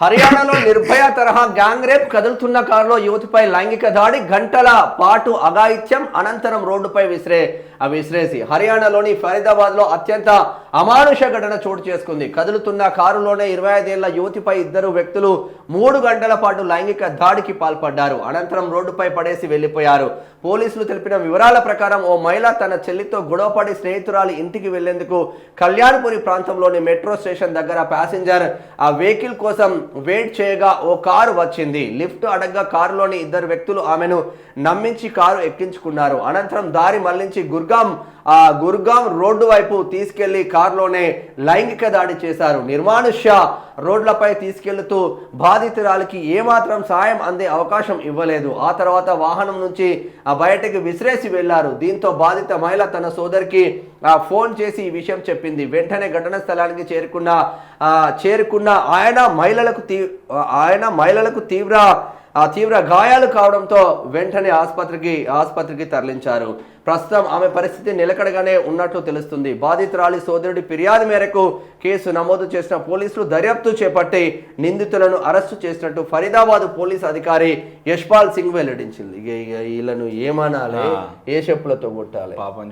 హర్యానాలో నిర్భయ తరహా gang rape, కదులుతున్న కారులో యువతిపై లైంగిక దాడి, గంటల పాటు అఘాయిత్యం, అనంతరం రోడ్డుపై విసిరేసి. హర్యానాలోని ఫరీదాబాద్ లో అత్యంత అమానుష ఘటన చోటు చేసుకుంది. కదులుతున్న కారులోనే 25 ఏళ్ల యువతిపై ఇద్దరు వ్యక్తులు 3 గంటల పాటు లైంగిక దాడికి పాల్పడ్డారు. అనంతరం రోడ్డుపై పడేసి వెళ్లిపోయారు. పోలీసులు తెలిపిన వివరాల ప్రకారం ఓ మహిళ తన చెల్లితో గొడవపడి స్నేహితురాలి ఇంటికి వెళ్లేందుకు కళ్యాణ్పురి ప్రాంతంలోని మెట్రో స్టేషన్ దగ్గర ప్యాసింజర్ ఆ వెహికల్ కోసం వెయిట్ చేయగా ఓ కారు వచ్చింది. లిఫ్ట్ అడగ్గా కారులోని ఇద్దరు వ్యక్తులు ఆమెను నమ్మించి కారు ఎక్కించుకున్నారు. అనంతరం దారి మళ్లించి గుర్గాం రోడ్డు వైపు తీసుకెళ్లి కారులోనే లైంగిక దాడి చేశారు. నిర్మానుష్య రోడ్లపై తీసుకెళ్తూ బాధితురాలికి ఏమాత్రం సాయం అందే అవకాశం ఇవ్వలేదు. ఆ తర్వాత వాహనం నుంచి బయటకు విసిరేసి వెళ్లారు. దీంతో బాధిత మహిళ తన సోదరికి ఫోన్ చేసి ఈ విషయం చెప్పింది. వెంటనే ఘటన స్థలానికి చేరుకున్న ఆయన మహిళలకు తీవ్ర గాయాలు కావడంతో వెంటనే ఆసుపత్రికి తరలించారు. ప్రస్తుతం ఆమె పరిస్థితి నిలకడగానే ఉన్నట్లు తెలుస్తుంది. బాధితురాలి సోదరుడి ఫిర్యాదు మేరకు కేసు నమోదు చేసిన పోలీసులు దర్యాప్తు చేపట్టి నిందితులను అరెస్టు చేసినట్టు ఫరీదాబాద్ పోలీస్ అధికారి యశ్పాల్ సింగ్ వెల్లడించింది. వీళ్ళను ఏమనాలి, ఏ చెప్పులతో కొట్టాలి?